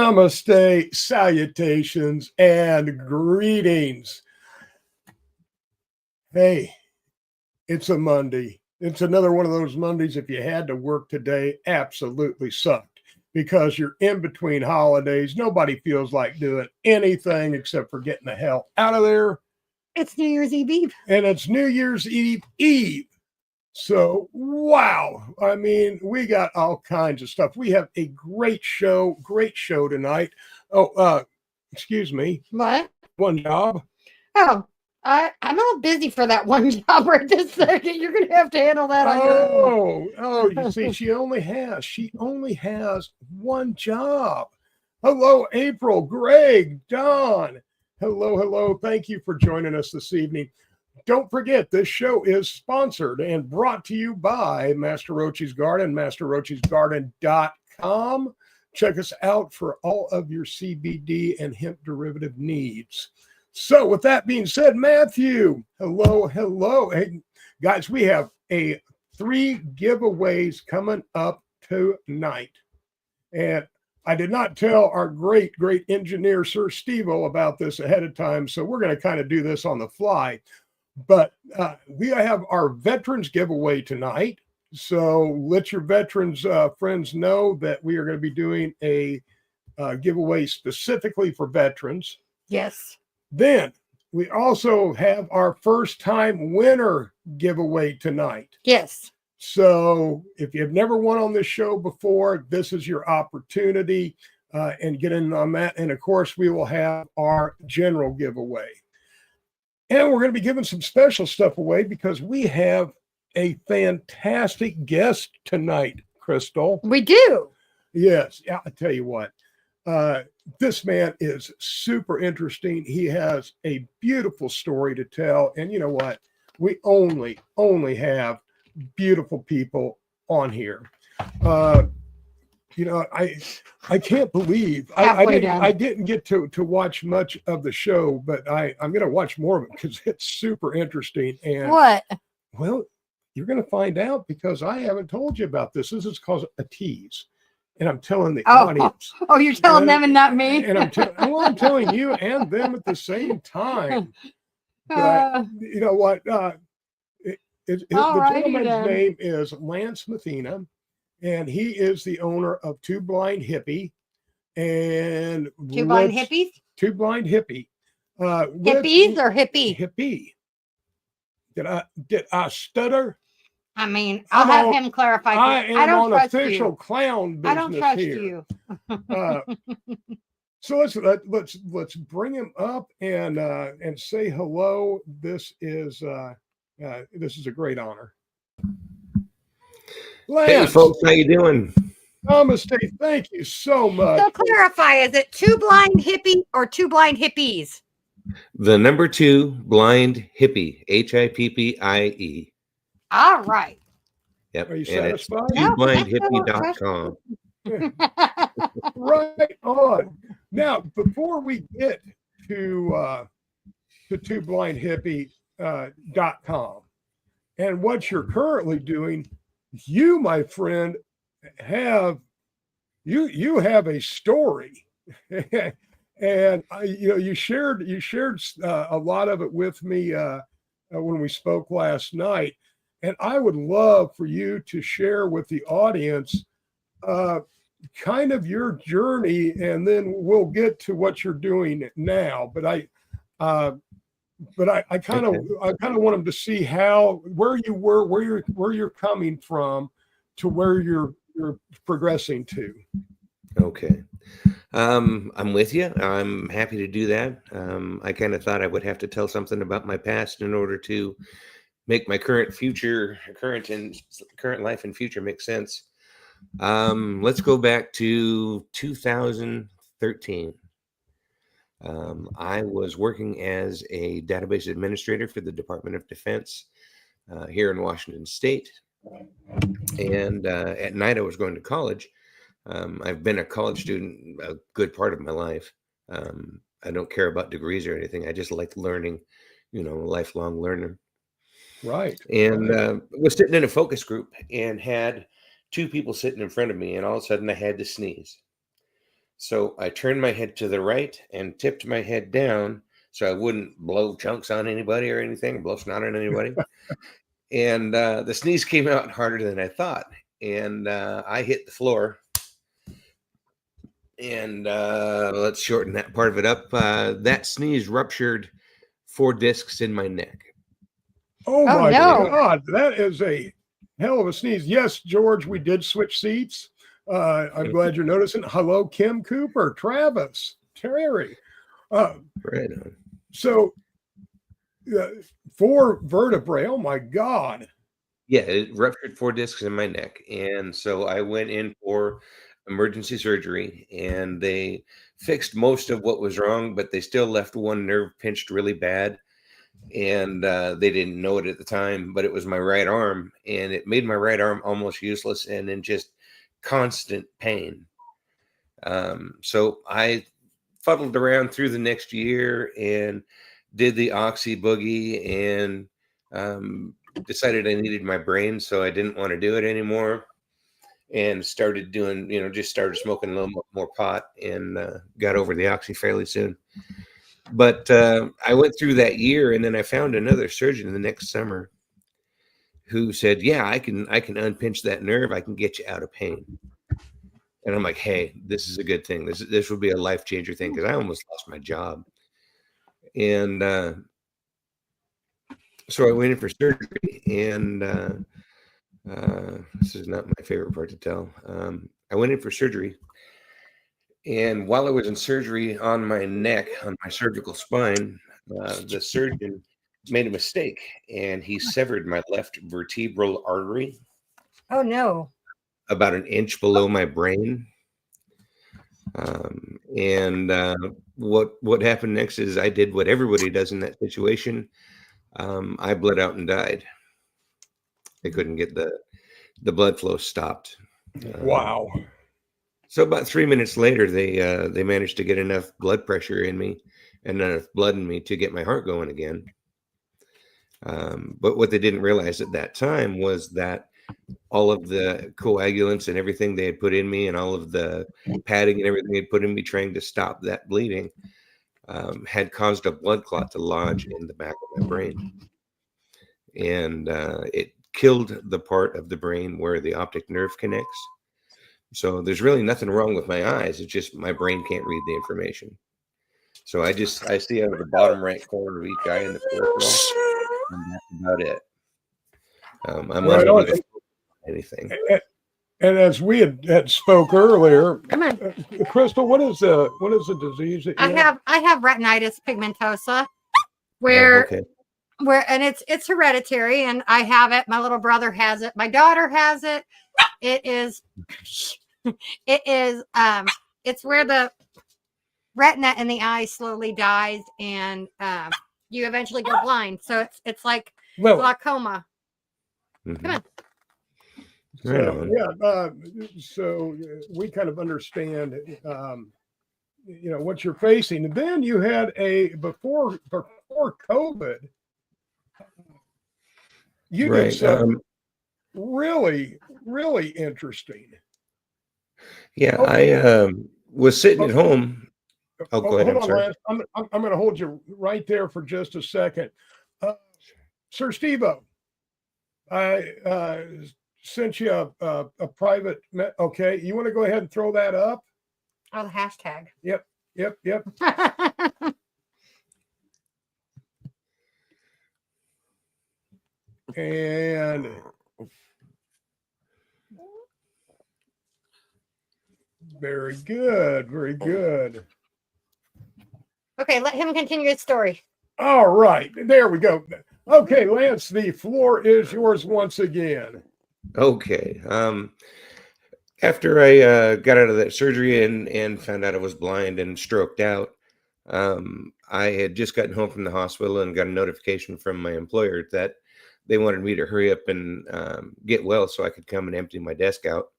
Namaste, salutations, and greetings. Hey, it's a Monday. It's another one of those Mondays. If you had to work today, absolutely sucked because you're in between holidays. Nobody feels like doing anything except for getting the hell out of there. It's New Year's Eve. And it's New Year's Eve. So, wow. I mean, we got all kinds of stuff. We have a great show tonight. Oh, excuse me. What? One job. Oh, I'm a little busy for that one job right this second. You're going to have to handle that on your own. Oh, you see, she only has one job. Hello, April, Greg, Don. Hello. Thank you for joining us this evening. Don't forget, this show is sponsored and brought to you by Master Roachee's Garden, masterroacheesgarden.com. Check us out for all of your CBD and hemp derivative needs. So with that being said, Matthew, hello. Hey, guys, we have 3 giveaways coming up tonight. And I did not tell our great engineer, Sir Steve-O, about this ahead of time, so we're going to kind of do this on the fly. But we have our veterans giveaway tonight. So let your veterans friends know that we are going to be doing a giveaway specifically for veterans. Yes. Then we also have our first time winner giveaway tonight. Yes. So if you've never won on this show before, this is your opportunity and get in on that. And of course, we will have our general giveaway. And we're going to be giving some special stuff away because we have a fantastic guest tonight, Crystal. We do. Yes. I tell you what, this man is super interesting. He has a beautiful story to tell. And you know what? We only have beautiful people on here. I can't believe I didn't get to watch much of the show, but I'm going to watch more of it because it's super interesting. And what? Well, you're going to find out because I haven't told you about this. This is called a tease, and I'm telling the audience. Oh, you're telling them and not me. And I'm telling you and them at the same time. But you know what? The gentleman's name is Lance Mathena. And he is the owner of Two Blind Hippie and Two Blind Hippies. Hippies or hippie? Hippie. Did I stutter? I mean, I'll have him clarify. I don't on official clown business. I don't trust here. you. So let's bring him up and say hello. This is a great honor. Lance. Hey folks, how you doing? Namaste. Thank you so much. So clarify, is it Two Blind Hippie or Two Blind Hippies? The number 2 blind hippie, HIPPIE. All right. Yep. Are you satisfied? twoblindhippie.com. Right on. Now, before we get to twoblindhippie.com and what you're currently doing, you, my friend, have a story, and you shared a lot of it with me when we spoke last night, and I would love for you to share with the audience kind of your journey, and then we'll get to what you're doing now. But I kind of want them to see where you were, where you're coming from, to where you're progressing to. Okay, I'm with you. I'm happy to do that. I kind of thought I would have to tell something about my past in order to make my current life and future make sense. Let's go back to 2013. I was working as a database administrator for the Department of Defense here in Washington State. And at night I was going to college. I've been a college student a good part of my life. I don't care about degrees or anything. I just like learning, lifelong learner. Right. And was sitting in a focus group and had 2 people sitting in front of me, and all of a sudden I had to sneeze. So I turned my head to the right and tipped my head down so I wouldn't blow chunks on anybody or anything, blow snot on anybody. And the sneeze came out harder than I thought. And I hit the floor. And let's shorten that part of it up. That sneeze ruptured 4 discs in my neck. Oh, Oh, my no. God. That is a hell of a sneeze. Yes, George, we did switch seats. I'm glad you're noticing. Hello, Kim Cooper, Travis, Terry. Right on. So 4 vertebrae. Oh, my God. Yeah, it ruptured 4 discs in my neck. And so I went in for emergency surgery, and they fixed most of what was wrong, but they still left one nerve pinched really bad. And they didn't know it at the time, but it was my right arm, and it made my right arm almost useless and in just constant pain. So I fuddled around through the next year and did the oxy boogie, and decided I needed my brain, so I didn't want to do it anymore, and started doing, just started smoking a little more pot, and got over the oxy fairly soon. But I went through that year, and then I found another surgeon the next summer who said, "Yeah, I can unpinch that nerve. I can get you out of pain." And I'm like, "Hey, this is a good thing. This will be a life changer thing," because I almost lost my job. And so I went in for surgery, and this is not my favorite part to tell. I went in for surgery, and while I was in surgery on my neck, on my cervical spine, the surgeon made a mistake, and he severed my left vertebral artery Oh, no. about an inch below my brain. And what happened next is I did what everybody does in that situation. I bled out and died. They couldn't get the blood flow stopped. Wow. So about 3 minutes later, they managed to get enough blood pressure in me and enough blood in me to get my heart going again. But what they didn't realize at that time was that all of the coagulants and everything they had put in me, and all of the padding and everything they had put in me trying to stop that bleeding, had caused a blood clot to lodge in the back of my brain. And it killed the part of the brain where the optic nerve connects. So there's really nothing wrong with my eyes. It's just my brain can't read the information. So I see out of the bottom right corner of each eye in the peripheral, and that's about it. I'm Right unable on. to feel anything. And as we had spoke earlier, Come on. Crystal, what is the disease that you I have retinitis pigmentosa, where Okay. and it's hereditary, and I have it. My little brother has it. My daughter has it. It is it's where the retina in the eye slowly dies, and you eventually go blind. So it's like Well, glaucoma. Mhm. Come on. Right so on. yeah, so we kind of understand, what you're facing. And then you had before COVID, you did Right. something really, really interesting. Yeah, Oh, I was sitting at home. Oh, go ahead. hold I'm on, sorry. Lance. I'm going to hold you right there for just a second. Sir Steve-O, I sent you a private. Okay, you want to go ahead and throw that up? Oh, the hashtag. Yep. And very good, very good. Okay, let him continue his story. All right, there we go. Okay, Lance, the floor is yours once again. Okay. After I got out of that surgery and found out I was blind and stroked out, I had just gotten home from the hospital and got a notification from my employer that they wanted me to hurry up and get well so I could come and empty my desk out.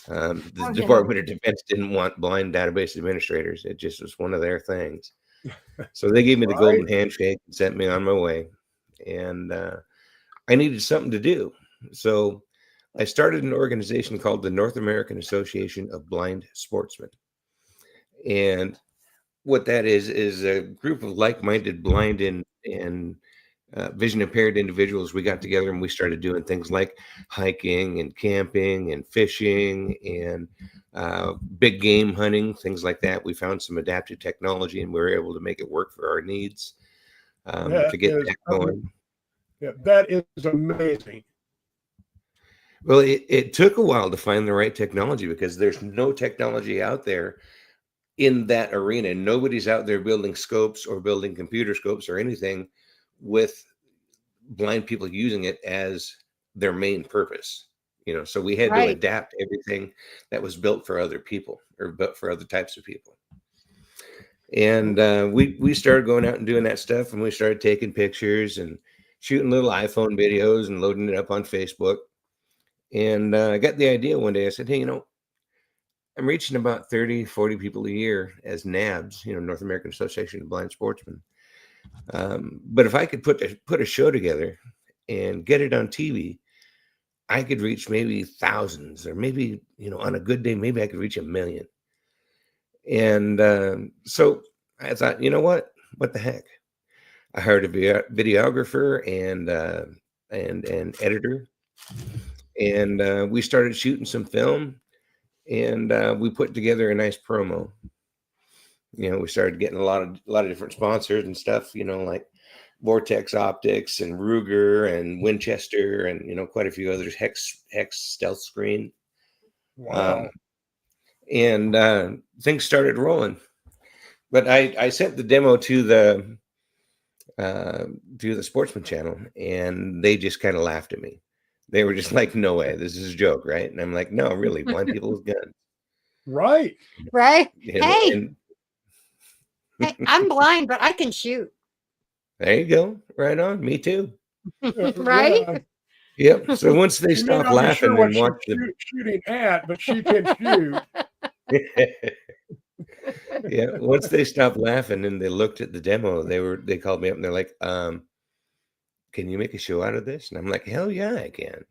The Department of Defense didn't want blind database administrators. It just was one of their things. So they gave me the golden handshake and sent me on my way. And I needed something to do. So I started an organization called the North American Association of Blind Sportsmen. And what that is a group of like-minded blind and vision impaired individuals. We got together and we started doing things like hiking and camping and fishing and big game hunting, things like that. We found some adaptive technology and we were able to make it work for our needs That to get is, that going. yeah, that is amazing. Well, it took a while to find the right technology because there's no technology out there in that arena. Nobody's out there building scopes or building computer scopes or anything with blind people using it as their main purpose. So we had to Right. adapt everything that was built for other people or built for other types of people. And we started going out and doing that stuff, and we started taking pictures and shooting little iPhone videos and loading it up on Facebook. And I got the idea one day. I said, hey, I'm reaching about 30, 40 people a year as NABS, North American Association of Blind Sportsmen. But if I could put a show together and get it on TV, I could reach maybe thousands, or maybe, on a good day, maybe I could reach 1 million. And so I thought, you know what the heck? I hired a videographer and editor, and we started shooting some film, and we put together a nice promo. We started getting a lot of different sponsors and stuff, like Vortex Optics and Ruger and Winchester and quite a few others, Hex Stealth Screen. Wow. And things started rolling. But I sent the demo to the Sportsman channel, and they just kind of laughed at me. They were just like, "No way, this is a joke, right?" And I'm like, "No, really, blind people with guns." Right. Hey, I'm blind, but I can shoot. There you go. Right on. Me too. Right? Yep. So once they She may stop not be laughing sure what and she's watch the shooting at, but she can shoot. yeah, once they stopped laughing and they looked at the demo, they called me up and they're like, can you make a show out of this? And I'm like, hell yeah, I can.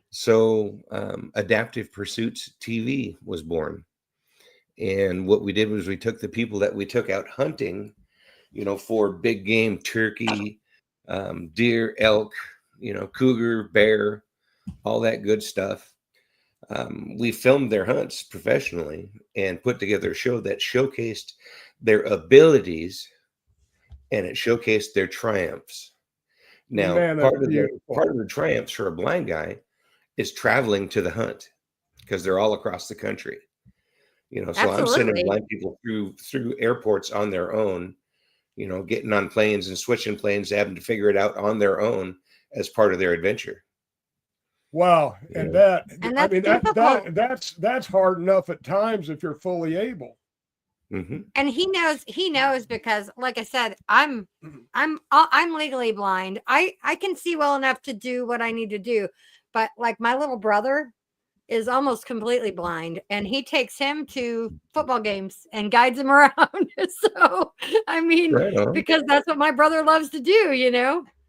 So Adaptive Pursuits TV was born. And what we did was we took the people that we took out hunting, for big game, turkey, deer, elk, cougar, bear, all that good stuff. We filmed their hunts professionally and put together a show that showcased their abilities and it showcased their triumphs. Now, Man, that's beautiful. part of the triumphs for a blind guy is traveling to the hunt because they're all across the country. So I'm sending blind people through airports on their own, getting on planes and switching planes, having to figure it out on their own as part of their adventure. Wow. And that's that's hard enough at times if you're fully able. Mm-hmm. And he knows because, like I said, I'm legally blind. I can see well enough to do what I need to do, but like my little brother is almost completely blind, and he takes him to football games and guides him around. So I mean, because that's what my brother loves to do,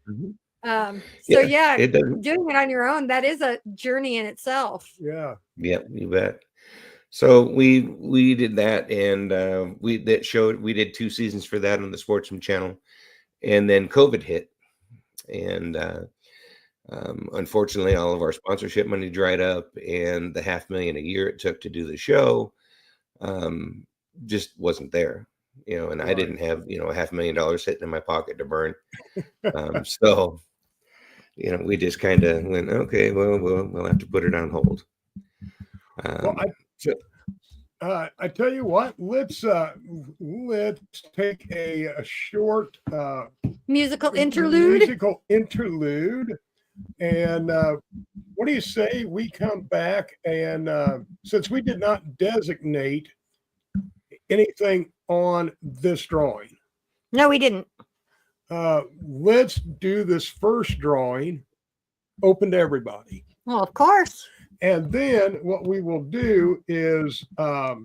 Mm-hmm. Doing it on your own, that is a journey in itself. Yeah. Yep, you bet. So we did that, and we did 2 seasons for that on the Sportsman channel, and then COVID hit, and unfortunately, all of our sponsorship money dried up, and the $500,000 a year it took to do the show just wasn't there, and I didn't have $500,000 sitting in my pocket to burn, so we just kind of went, okay, well, we'll have to put it on hold. I tell you what, let's take a short musical interlude. And what do you say we come back and since we did not designate anything on this drawing? No, we didn't. Let's do this first drawing open to everybody. Well, of course. And then what we will do is our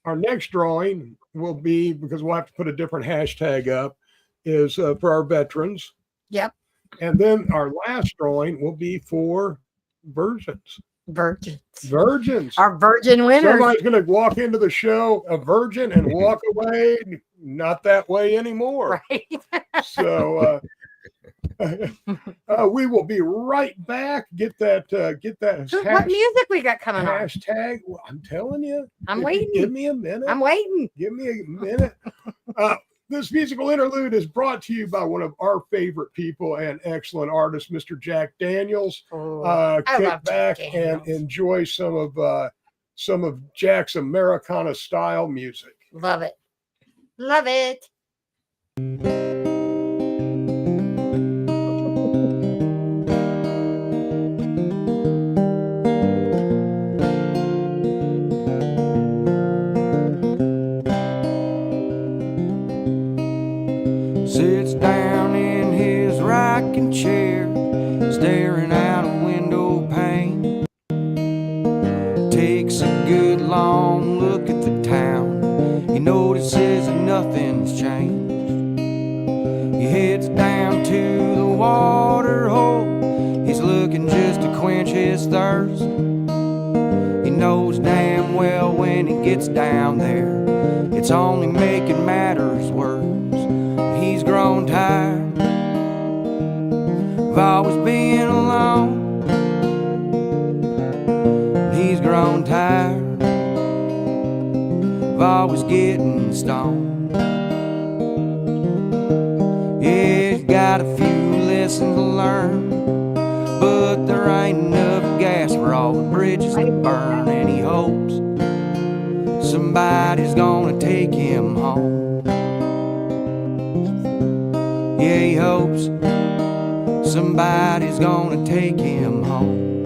next drawing will be, because we'll have to put a different hashtag up, is for our veterans. Yep. And then our last drawing will be for versions. Virgins. Virgins. Our virgin winners. Somebody's going to walk into the show a virgin and walk away not that way anymore. Right. So we will be right back. Get that. What music we got coming on? Hashtag. Well, I'm telling you. I'm waiting. Give me a minute. I'm waiting. Give me a minute. This musical interlude is brought to you by one of our favorite people and excellent artist, Mr. Jack Daniels. Kick back and enjoy some of Jack's Americana style music. Love it. Love it. Sits down in his rocking chair, staring out a window pane. Takes a good long look at the town. He notices that nothing's changed. He heads down to the water hole. He's looking just to quench his thirst. He knows damn well when he gets down there, it's only making matters worse. He's grown tired of always being alone. He's grown tired of always getting stoned. Yeah, he's got a few lessons to learn, but there ain't enough gas for all the bridges to burn. And he hopes somebody's gonna take him home. Yeah, he hopes somebody's gonna take him home.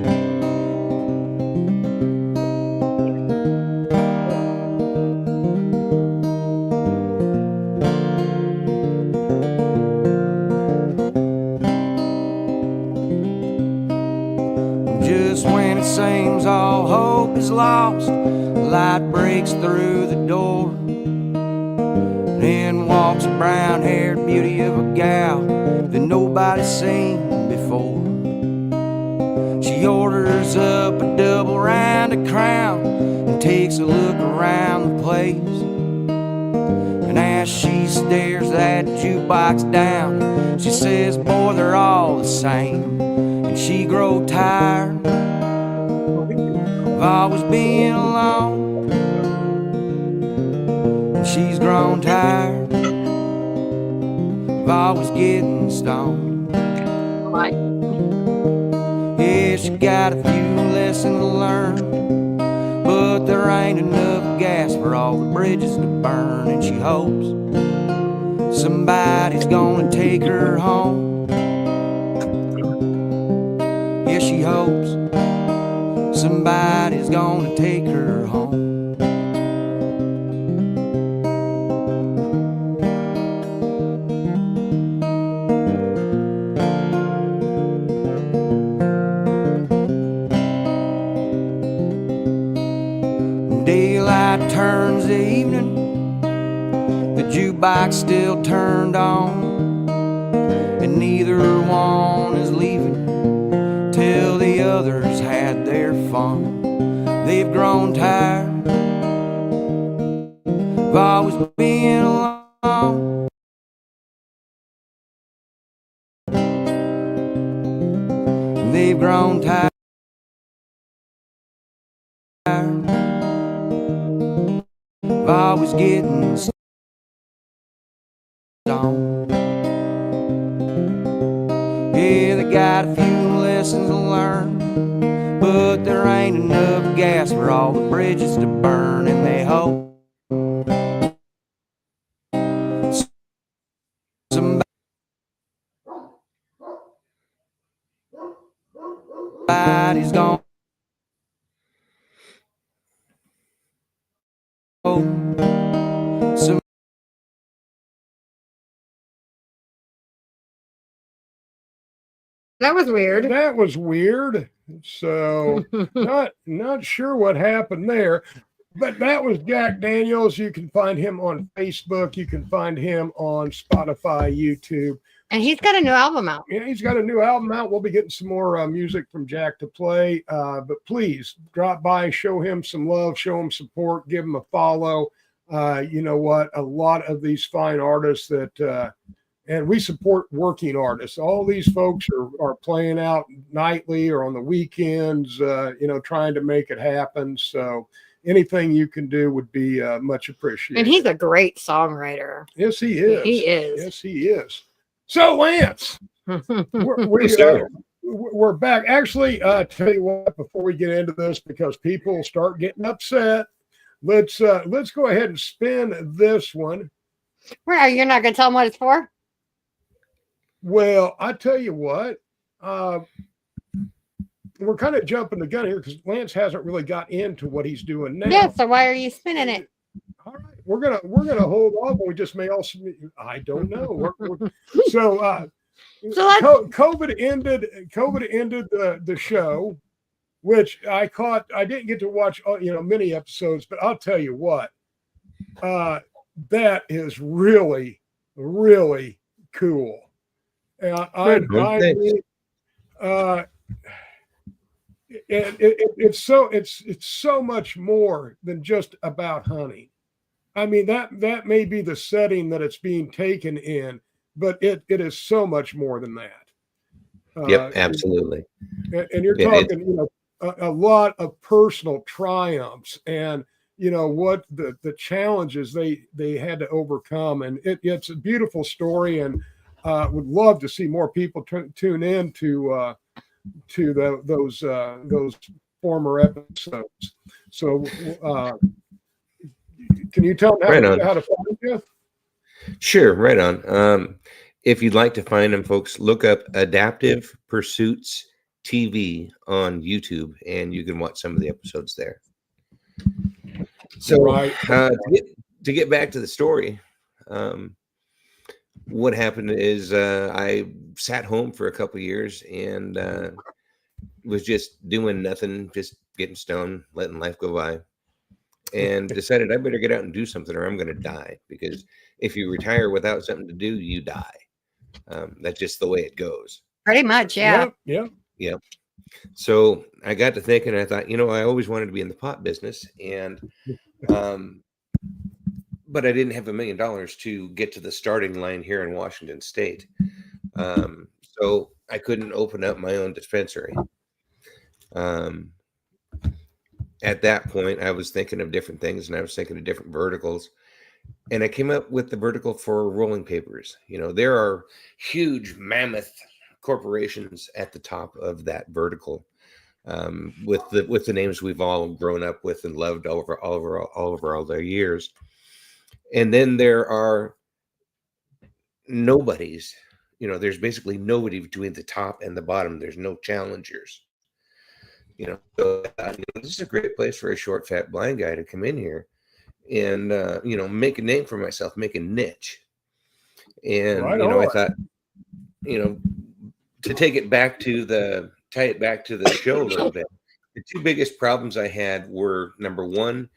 Just when it seems all hope is lost, light breaks through the door. In walks a brown-haired beauty of a gal that nobody's seen before. She orders up a double round of Crown and takes a look around the place. And as she stares that jukebox down, she says, boy, they're all the same. And she grows tired of always being alone. She's grown tired of always getting stoned. Right. Yeah, she got a few lessons to learn, but there ain't enough gas for all the bridges to burn. And she hopes somebody's gonna take her home. Yeah, she hopes somebody's gonna take her home. Daylight turns to evening, the jukebox still turned on, and neither one is leaving till the others had their fun. They've grown tired of always being alone. And they've grown tired of always getting stoned. Yeah, they got a few lessons to learn, but there ain't enough gas for all the bridges to burn. And they hope somebody's gonna That was weird. That was weird. So not sure what happened there. But that was Jack Daniels. You can find him on Facebook. You can find him on Spotify, YouTube. And he's got a new album out. Yeah, he's got a new album out. We'll be getting some more music from Jack to play. But please drop by, show him some love, show him support, give him a follow. You know what? A lot of these fine artists that, and we support working artists. All these folks are playing out nightly or on the weekends, you know, trying to make it happen. So anything you can do would be much appreciated. And he's a great songwriter. Yes, he is. He is. Yes, he is. So, Lance, we're back. Actually, tell you what, before we get into this, because people start getting upset, let's go ahead and spin this one. Where you're not going to tell them what it's for? Well, I tell you what, we're kind of jumping the gun here because Lance hasn't really got into what he's doing now. Yeah. So why are you spinning it? All right, we're gonna hold off. We just may also. I don't know. So COVID ended the show, which I caught. I didn't get to watch, you know, many episodes, but I'll tell you what, that is really, really cool. It's so much more than just about hunting. I mean, that may be the setting that it's being taken in, but it is so much more than that. Yep, absolutely. And you're talking, you know, a lot of personal triumphs and, you know, what the challenges they had to overcome. And it's a beautiful story, and would love to see more people tune in to those former episodes. So can you tell them how to find you? Sure, right on. If you'd like to find them, folks, look up Adaptive Pursuits TV on YouTube, and you can watch some of the episodes there. So to get back to the story, what happened is I sat home for a couple of years and was just doing nothing, just getting stoned, letting life go by, and decided I better get out and do something or I'm going to die, because if you retire without something to do, you die. That's just the way it goes. Pretty much, yeah. Yep. So I got to thinking, I thought, you know, I always wanted to be in the pot business, and but I didn't have $1 million to get to the starting line here in Washington State. So I couldn't open up my own dispensary. At that point, I was thinking of different things, and I was thinking of different verticals. And I came up with the vertical for rolling papers. You know, there are huge mammoth corporations at the top of that vertical, with the names we've all grown up with and loved over all their years. And then there are nobodies. You know, there's basically nobody between the top and the bottom. There's no challengers. You know, so this is a great place for a short, fat, blind guy to come in here and you know, make a name for myself, make a niche. And right, you know, I thought, you know, to tie it back to the show a little bit. The two biggest problems I had were, number one,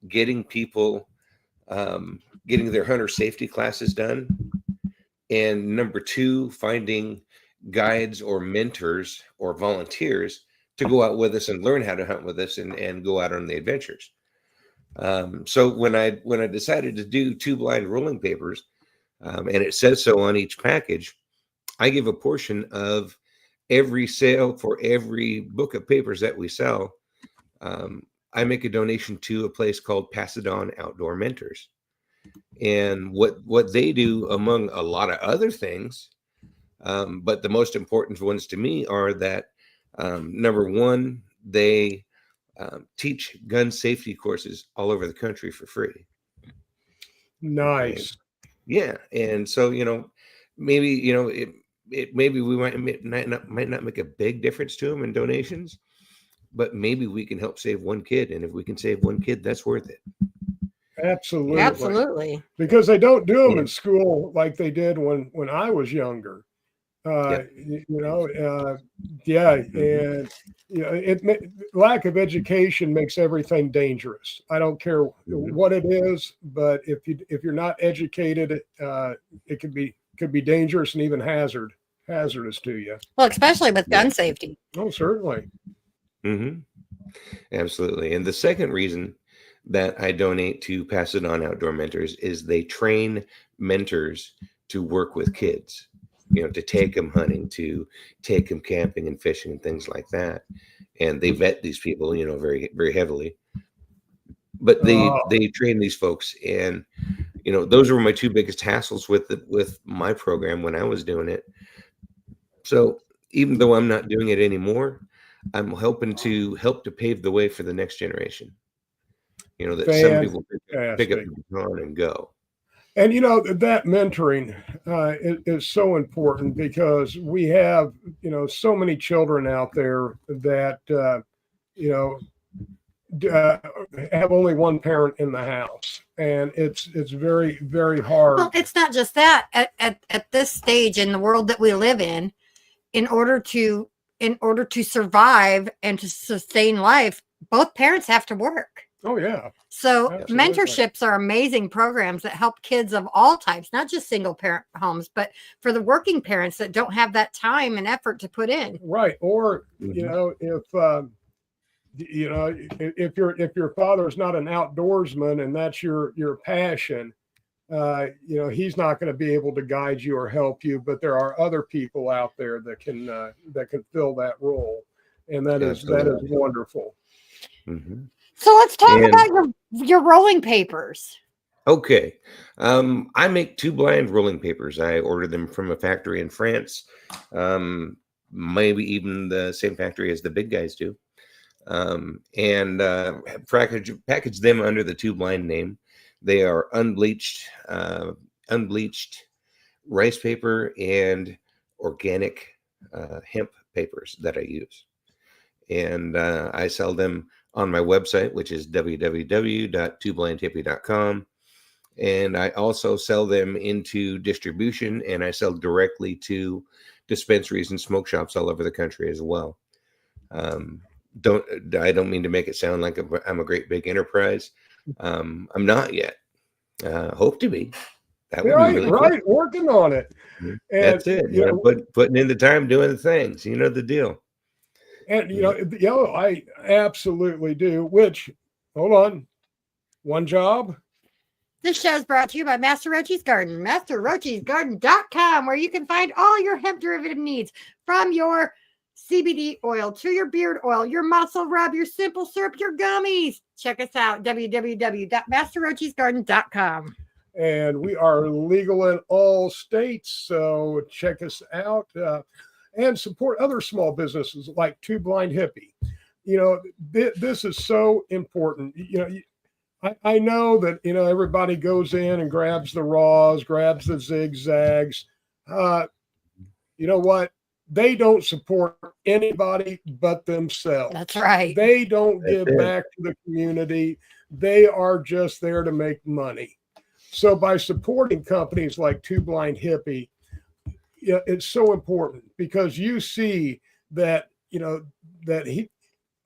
getting people getting their hunter safety classes done, and number two, finding guides or mentors or volunteers to go out with us and learn how to hunt with us and go out on the adventures. So when I decided to do 2 blind rolling papers, and it says so on each package, I give a portion of every sale for every book of papers that we sell. I make a donation to a place called Pasadena Outdoor Mentors. And what they do, among a lot of other things, but the most important ones to me are that, number one, they teach gun safety courses all over the country for free. Nice. Yeah. And so, you know, maybe, you know, maybe we might not make a big difference to them in donations, but maybe we can help save one kid. And if we can save one kid, that's worth it. Absolutely. Because they don't do them in school like they did when I was younger. You know, and you know, lack of education makes everything dangerous. I don't care what it is, but if you're not educated, it can be could be dangerous and even hazardous to you. Well, especially with gun safety. Oh, certainly. Mm-hmm. Absolutely. And the second reason that I donate to Pass It On Outdoor Mentors is they train mentors to work with kids, to take them hunting, to take them camping and fishing and things like that. And they vet these people, very, very heavily. But they train these folks, and those were my two biggest hassles with my program when I was doing it. So even though I'm not doing it anymore, I'm helping to pave the way for the next generation. That some people pick up the baton and go. And that mentoring is so important, because we have so many children out there that have only one parent in the house, and it's very, very hard. Well, it's not just that. At this stage in the world that we live in order to survive and to sustain life, both parents have to work. Oh yeah. So Absolutely. mentorships are amazing programs that help kids of all types, not just single parent homes, but for the working parents that don't have that time and effort to put in. Right. Or if your father's not an outdoorsman and that's your passion, he's not going to be able to guide you or help you. But there are other people out there that can fill that role, and that is wonderful. Mm-hmm. So let's talk about your rolling papers. Okay. I make 2 blind rolling papers. I order them from a factory in France, maybe even the same factory as the big guys do, and package them under the 2 blind name. They are unbleached rice paper and organic hemp papers that I use. And I sell them on my website, which is www.twoblindhippie.com. And I also sell them into distribution, and I sell directly to dispensaries and smoke shops all over the country as well. I don't mean to make it sound like I'm a great big enterprise. I'm not yet. Hope to be. That would be really right. Cool. Working on it. And that's it. Putting in the time, doing the things. You know the deal. And I absolutely do. Which, hold on, one job. This show is brought to you by Master Roachee's Garden, MasterRoachee'sGarden.com, where you can find all your hemp derivative needs, from your CBD oil to your beard oil, your muscle rub, your simple syrup, your gummies. Check us out, www.MasterRoachee'sGarden.com. And we are legal in all states, so check us out. And support other small businesses like Two Blind Hippie. This is so important. I know that, everybody goes in and grabs the raws, grabs the zigzags. You know what? They don't support anybody but themselves. That's right. They don't give back to the community. They are just there to make money. So by supporting companies like Two Blind Hippie, it's so important, because you see that,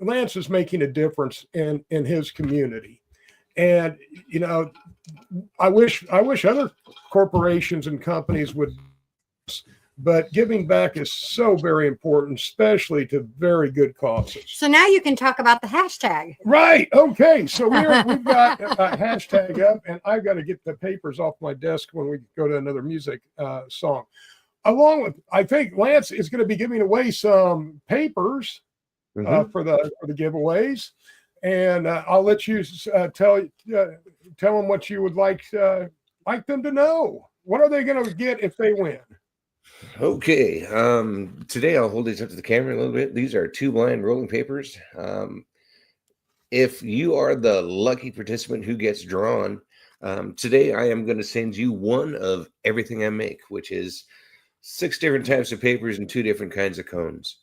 Lance is making a difference in his community. And, I wish other corporations and companies would, but giving back is so very important, especially to very good causes. So now you can talk about the hashtag. Right. Okay. So we've got a hashtag up, and I've got to get the papers off my desk when we go to another music song. Along with, I think Lance is going to be giving away some papers for the giveaways, and I'll let you tell them what you would like them to know. What are they going to get if they win? Okay. Today I'll hold these up to the camera a little bit. These are 2 blind rolling papers. If you are the lucky participant who gets drawn, today I am going to send you one of everything I make, which is 6 different types of papers and 2 different kinds of cones.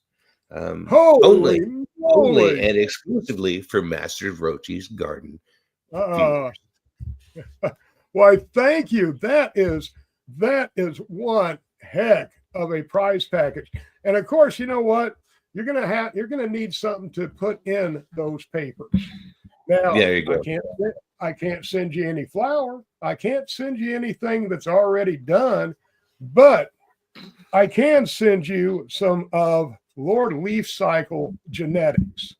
Only and exclusively for Master Roachee's Garden. Why, thank you. That is one heck of a prize package. And of course, you know what? You're gonna need something to put in those papers. Now, there you go. I can't send you any flour. I can't send you anything that's already done. But I can send you some of Lord Leaf Cycle genetics.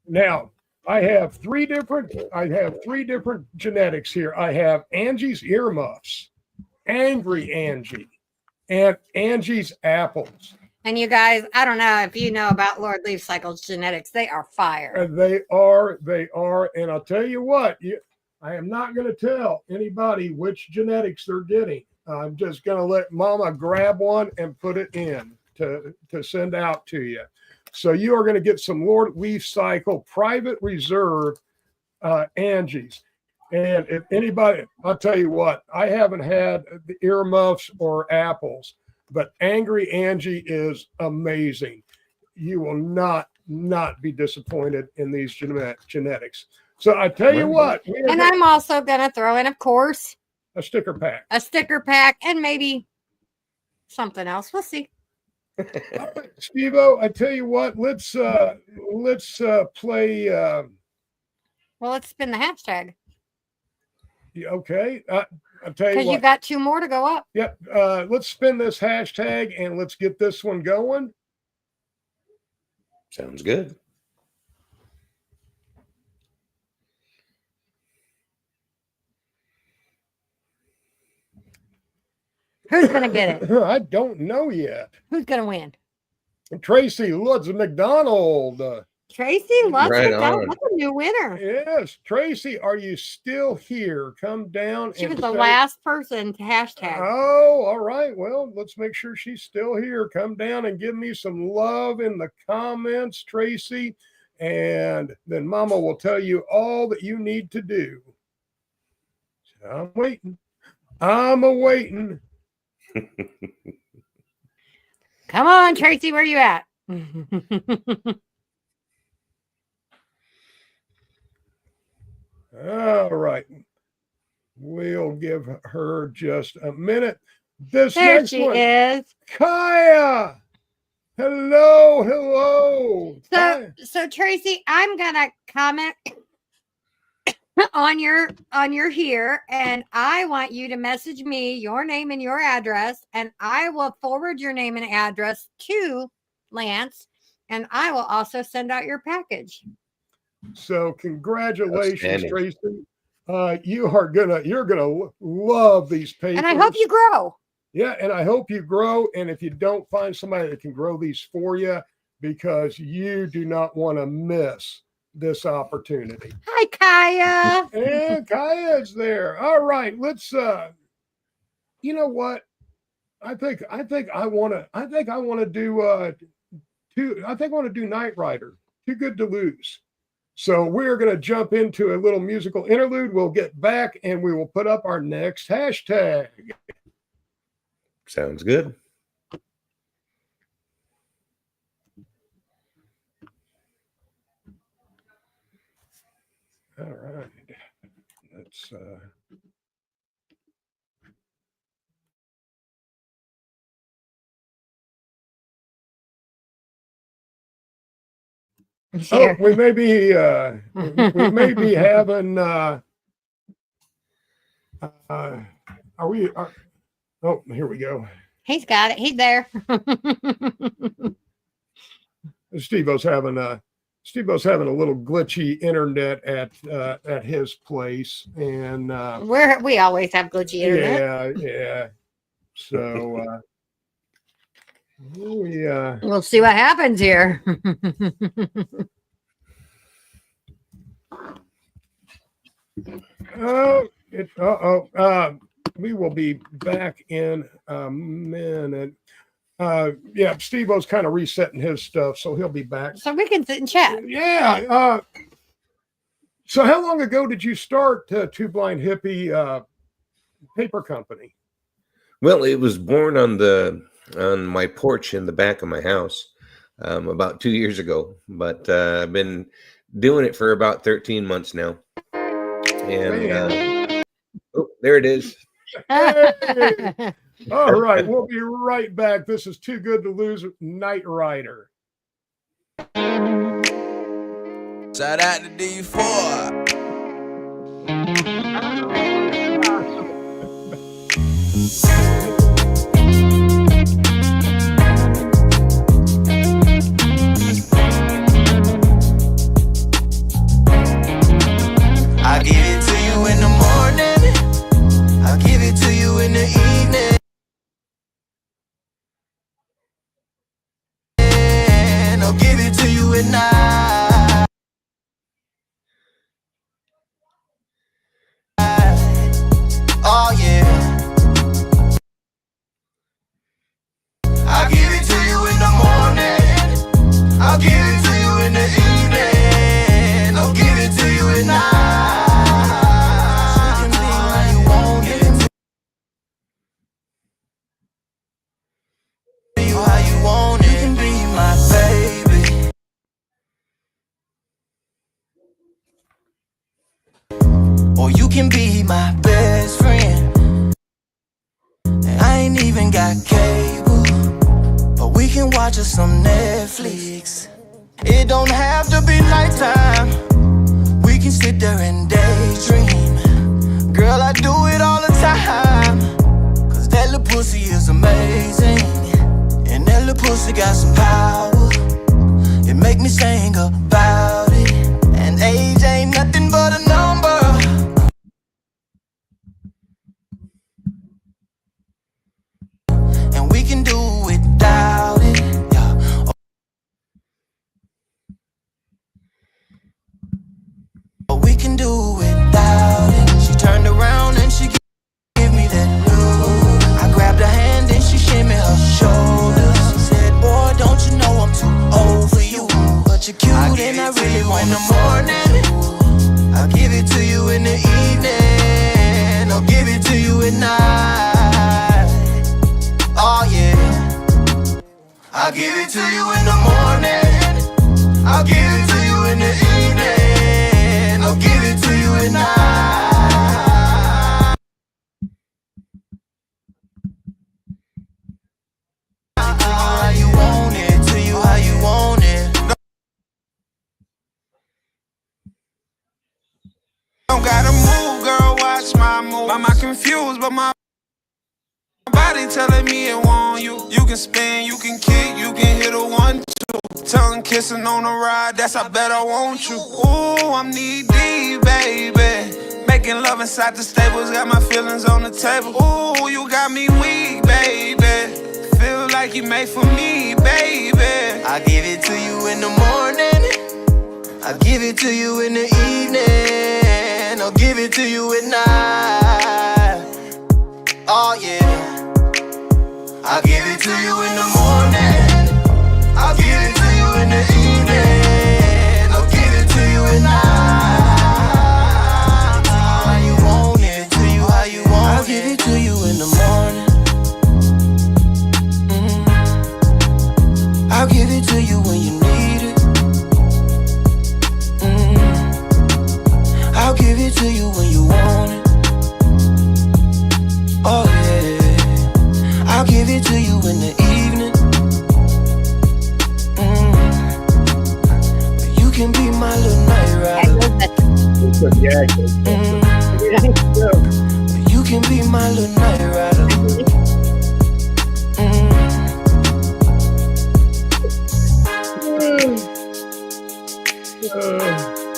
Now, I have three different genetics here. I have Angie's earmuffs, Angry Angie, and Angie's apples. And you guys, I don't know if you know about Lord Leaf Cycle's genetics. They are fire. They are. And I'll tell you what, I am not going to tell anybody which genetics they're getting. I'm just going to let Mama grab one and put it in to send out to you. So you are going to get some Lord Leaf Cycle private reserve Angies. And if anybody, I'll tell you what, I haven't had the earmuffs or apples, but Angry Angie is amazing. You will not be disappointed in these genetics. So I tell you what. And I'm also going to throw in, of course, a sticker pack. And maybe something else. We'll see. All right, Steve-O, I tell you what, let's play. Well, let's spin the hashtag. Okay. I'll tell you because what. you got two more to go up. Yep. Let's spin this hashtag and let's get this one going. Sounds good. Who's going to get it? I don't know yet. Who's going to win? Tracy Lutz McDonald. Tracy Lutz Right McDonald. on. That's a new winner. Yes. Tracy, are you still here? Come down. She and was the say- last person to hashtag. Oh, all right. Well, let's make sure she's still here. Come down and give me some love in the comments, Tracy. And then Mama will tell you all that you need to do. So I'm waiting. I'm awaiting. Come on, Tracy, where you at? All right. We'll give her just a minute. This There next she one, is. Kaya. Hello. Kaya. So Tracy, I'm gonna comment on your here, and I want you to message me your name and your address, and I will forward your name and address to Lance, and I will also send out your package. So congratulations, Outstanding. Tracy. You're gonna love these papers. And I hope you grow. Yeah, and I hope you grow. And if you don't, find somebody that can grow these for you, because you do not want to miss this opportunity. Hi, Kaya. And Kaya's there. All right, let's you know what? I think I want to do Knight Rider. Too Good to Lose. So we're going to jump into a little musical interlude. We'll get back and we will put up our next hashtag. Sounds good. All right. Let's Here. we may be having oh, here we go. He's got it. He's there. Steve-O's having a little glitchy internet at his place, and We always have glitchy internet. yeah. So We'll see what happens here. we will be back in a minute. Yeah, Steve-O's kind of resetting his stuff, so he'll be back. So we can sit and chat. Yeah. So how long ago did you start Two Blind Hippie paper company? Well, it was born on my porch in the back of my house about 2 years ago, but I've been doing it for about 13 months now. And oh, there it is. Hey! All right, we'll be right back. This is Too Good to Lose Knight Rider. Shout out to D4. or you can be my best friend. And I ain't even got cable, but we can watch us some Netflix. It don't have to be nighttime, we can sit there and daydream. Girl, I do it all the time, cause that little pussy is amazing. And that little pussy got some power, it make me sing about it. And age ain't nothing but a number. And we can do without it, yeah. Or we can do without it. She turned around and she give me that look. I grabbed her hand and she shimmy her shoulders. She said, boy, don't you know I'm too old for you, but you're cute and I really want in the morning. I'll give it to you in the evening, I'll give it to you at night. Oh yeah, I'll give it to you in the morning, I'll give it to you in the evening, I'll give it to you at night. How you want it, to you how you want it. Don't gotta move, girl, watch my move. I'm not confused, but my body telling me it want you. You can spin, you can kick, you can hit a 1-2. Tongue kissing on the ride, that's I bet I want you. Ooh, I'm knee deep, baby. Making love inside the stables, got my feelings on the table. Ooh, you got me weak, baby. Feel like you made for me, baby. I give it to you in the morning, I give it to you in the evening, I'll give it to you at night. Oh yeah, I'll give it to you in the morning, I'll give it to you in the evening, I'll give it to you at night. How you want it, to you how you want it. I'll give it to you in the morning, I'll give it to you when you need it. I'll give it to you when you want it. Oh yeah, I'll give it to you in the evening. You can be my little night rider. You can be my little night rider.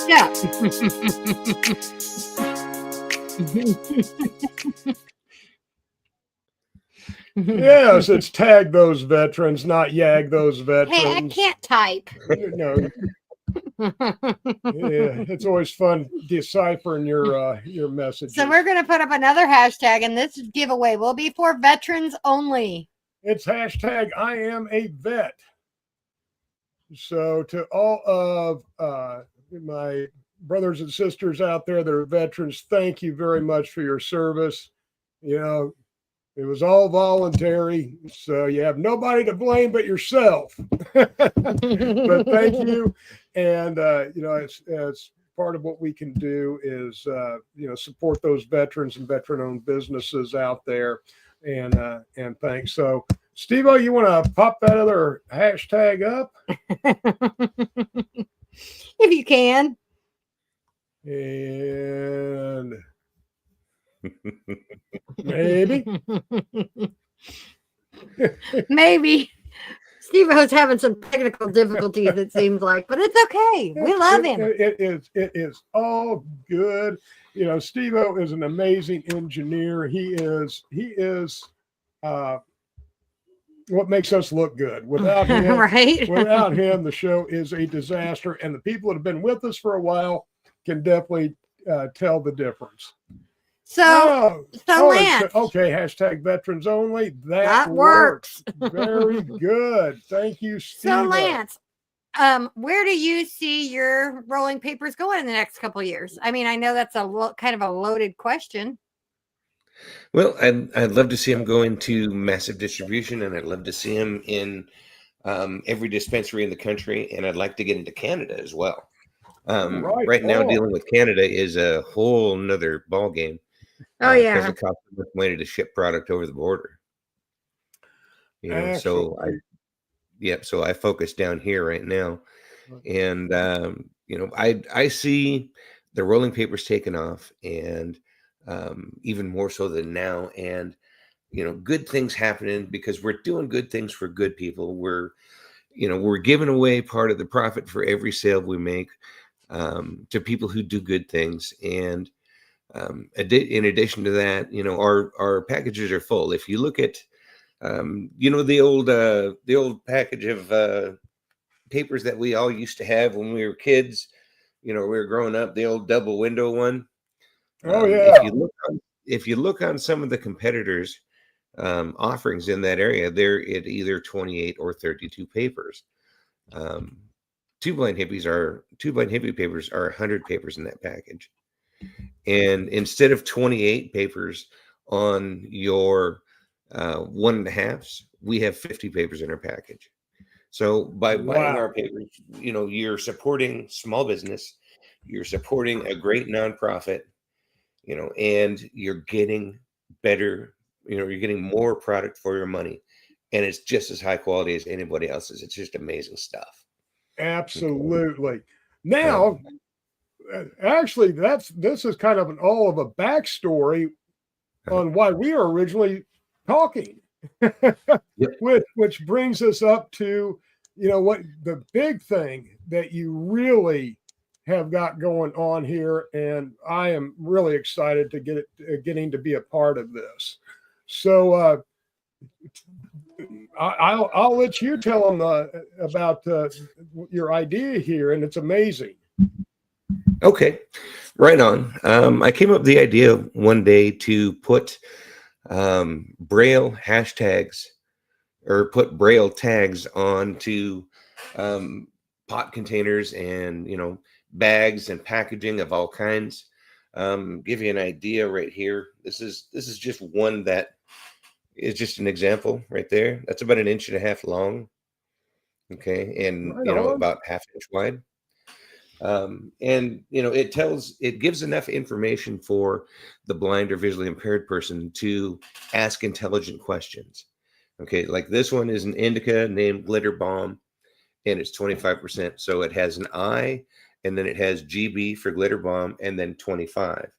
Yeah. Yes, it's tag those veterans, not yag those veterans. Hey, I can't type. No, yeah, it's always fun deciphering your messages. So we're going to put up another hashtag, and this giveaway will be for veterans only. It's hashtag I am a vet. So to all of my brothers and sisters out there that are veterans, thank you very much for your service. You know, it was all voluntary, so you have nobody to blame but yourself. But thank you. And, you know, it's part of what we can do is, you know, support those veterans and veteran-owned businesses out there. And thanks. So, Steve-O, you want to pop that other hashtag up? If you can. And maybe. Maybe. Steve-O's having some technical difficulties, it seems like, but it's okay. We love him. It is all good. You know, Steve-O is an amazing engineer. He is what makes us look good. Without him, right? Without him, the show is a disaster. And the people that have been with us for a while can definitely tell the difference. So Lance. Okay, hashtag veterans only. That works. Very good. Thank you, Steve. So Lance, where do you see your rolling papers going in the next couple of years? I mean, I know that's a kind of a loaded question. Well, I'd love to see him go into massive distribution, and I'd love to see him in every dispensary in the country, and I'd like to get into Canada as well. Right Right now, on. dealing with Canada is a whole nother ball game. Oh Because yeah. it costs so much money to ship product over the border. You know, Actually, so I focus down here right now, and you know, I see the rolling papers taking off, and even more so than now, and you know, good things happening because we're doing good things for good people. We're giving away part of the profit for every sale we make to people who do good things, and in addition to that, you know, our packages are full. If you look at you know, the old package of papers that we all used to have when we were kids, you know, we were growing up, the old double window one. oh If yeah, you look on some of the competitors' offerings in that area, they're at either 28 or 32 papers. Um, Two blind hippie papers are 100 papers in that package. And instead of 28 papers on your 1.5s, we have 50 papers in our package. So by buying wow, our papers, you know, you're supporting small business, you're supporting a great nonprofit, you know, and you're getting better, you know, you're getting more product for your money. And it's just as high quality as anybody else's. It's just amazing stuff. Okay. absolutely. Now, Um, actually, this is kind of all of a backstory uh, on why we are originally talking, yep. which brings us up to, you know, what the big thing that you really have got going on here, and I am really excited to getting to be a part of this. So I'll let you tell them about your idea here, and it's amazing. Okay. Right on. I came up with the idea one day to put Braille hashtags or put Braille tags onto pot containers and, you know, bags and packaging of all kinds. Give you an idea right here. This is just one that is just an example right there. That's about 1.5 inches long. Okay, and Right you know, on. about 1/2 inch wide. And you know, it gives enough information for the blind or visually impaired person to ask intelligent questions. Okay, like this one is an indica named Glitter Bomb, and it's 25%. So it has an I, and then it has GB for Glitter Bomb, and then 25.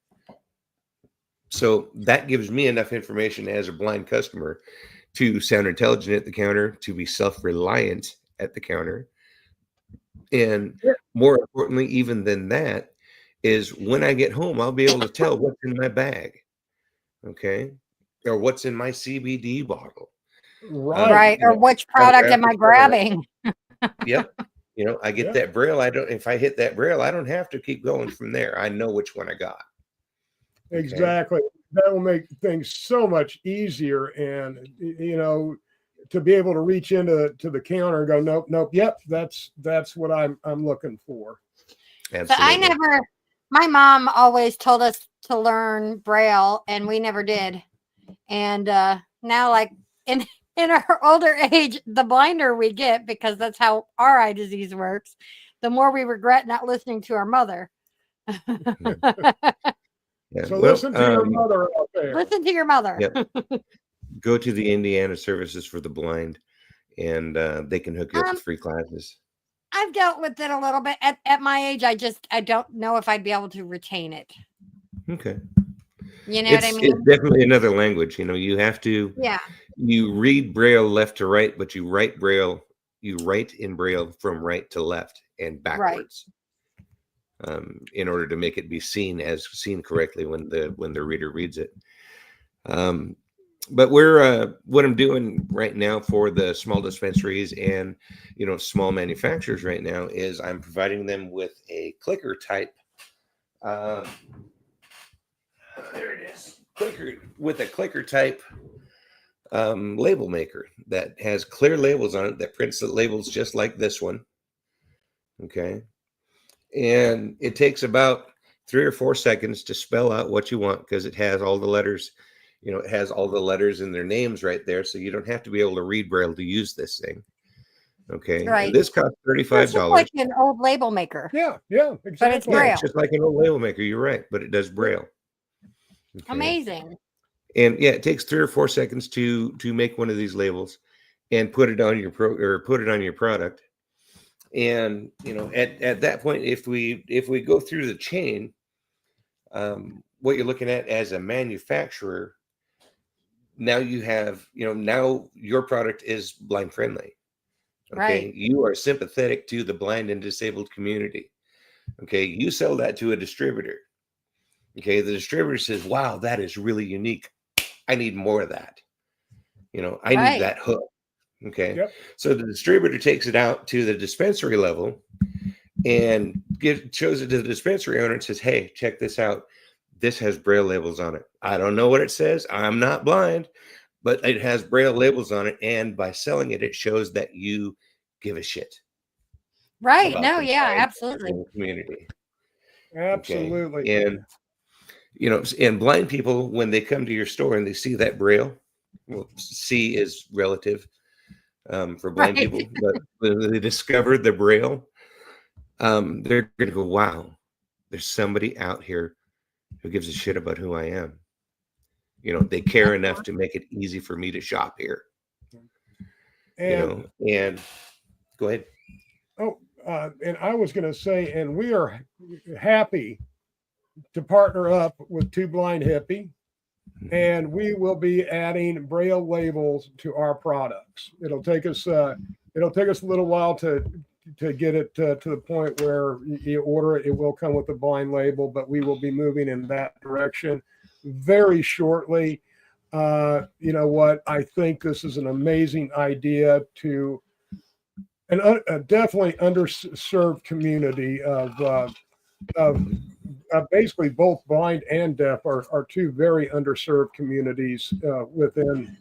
So that gives me enough information as a blind customer to sound intelligent at the counter, to be self-reliant at the counter, and Yeah, more importantly, even than that, is when I get home, I'll be able to tell what's in my bag, okay, or what's in my CBD bottle. right. Right. You Or know, which I don't product have am to I tell her. grabbing? Yep. You know, I get Yeah, that braille. I don't. If I hit that braille, I don't have to keep going from there. I know which one I got. Okay. exactly. That will make things so much easier, and you know, to be able to reach into the counter and go, nope, nope, yep, that's what I'm looking for. So I Absolutely. never, my mom always told us to learn Braille and we never did. And now, like in in our older age, the blinder we get, because that's how our eye disease works, the more we regret not listening to our mother. Yeah. Yeah. So Well, listen to your mother out there. Listen to your mother. yep. Go to the Indiana Services for the Blind, and they can hook you up with um, free classes. I've dealt with it a little bit. At my age, I don't know if I'd be able to retain it. Okay. You know what I It's mean? definitely another language. You know, Yeah. you read Braille left to right, but you write in Braille from right to left and Right. backwards, in order to make it be seen correctly when the reader reads it. But we're what I'm doing right now for the small dispensaries and, you know, small manufacturers right now is I'm providing them with a clicker type. Uh, there it is. Clicker type label maker that has clear labels on it that prints the labels just like this one. Okay. And it takes about 3 or 4 seconds to spell out what you want because it has all the letters, you know, it has all the letters and their names right there. So you don't have to be able to read Braille to use this thing. Okay. Right. And this costs It's $35. just like an old label maker. Yeah, But it's exactly. Yeah, Braille. it's just like an old label maker. You're right, but it does Braille. Okay. Amazing. And yeah, it takes 3 or 4 seconds to make one of these labels and put it on your put it on your product. And at that point, if we go through the chain, what you're looking at as a manufacturer, now you have, now your product is blind friendly. Okay. Right. You are sympathetic to the blind and disabled community. Okay. You sell that to a distributor. Okay. The distributor says, wow, that is really unique. I need more of that. I Right. need that hook. Okay. Yep. So the distributor takes it out to the dispensary level and shows it to the dispensary owner and says, hey, check this out. This has Braille labels on it. I don't know what it says. I'm not blind, but it has Braille labels on it. And by selling it, it shows that you give a shit. Right. about No, the yeah, blind absolutely. community. Absolutely. Okay. And and blind people, when they come to your store and they see that Braille, well, see is relative for blind Right. people, but when they discover the Braille, they're going to go, wow, there's somebody out here who gives a shit about who I am. They care enough to make it easy for me to shop here. And And go ahead. and I was going to say, and we are happy to partner up with Two Blind Hippie, and we will be adding Braille labels to our products. It'll take us a little while to get it to the point where you order it. It will come with a blind label, but we will be moving in that direction very shortly. You know what? I think this is an amazing idea to a definitely underserved community of basically both blind and deaf are two very underserved communities within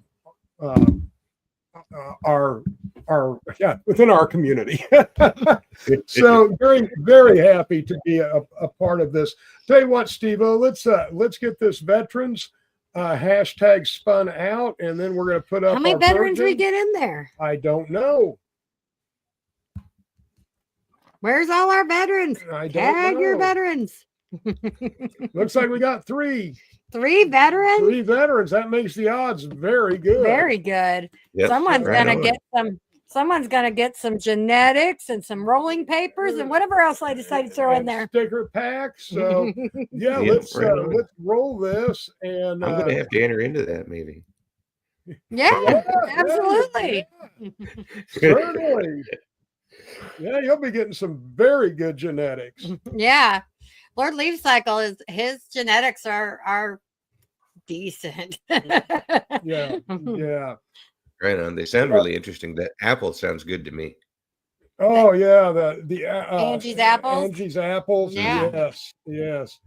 within our community. So very, very happy to be a part of this. Tell you what, Steve-O, let's get this veterans hashtag spun out, and then we're going to put up How many our veterans we version. get in there? I don't know. Where's all our veterans? I don't Tag your know. veterans. Looks like we got three 3 veterans. veterans. That makes the odds very good. Very good. Yep, Someone's right gonna on. get some. Someone's gonna get some genetics and some rolling papers and whatever else I decide to throw in And there. sticker packs. So yeah, Yeah, let's right on. let's roll this. And I'm going to have to enter into that maybe. Yeah, absolutely. Certainly. Yeah, you'll be getting some very good genetics. Yeah. Lord Leaf Cycle his genetics are decent. Yeah, yeah. Right on. They sound really interesting. That apple sounds good to me. Oh yeah, the Angie's apples. Angie's apples. Yeah. Yes.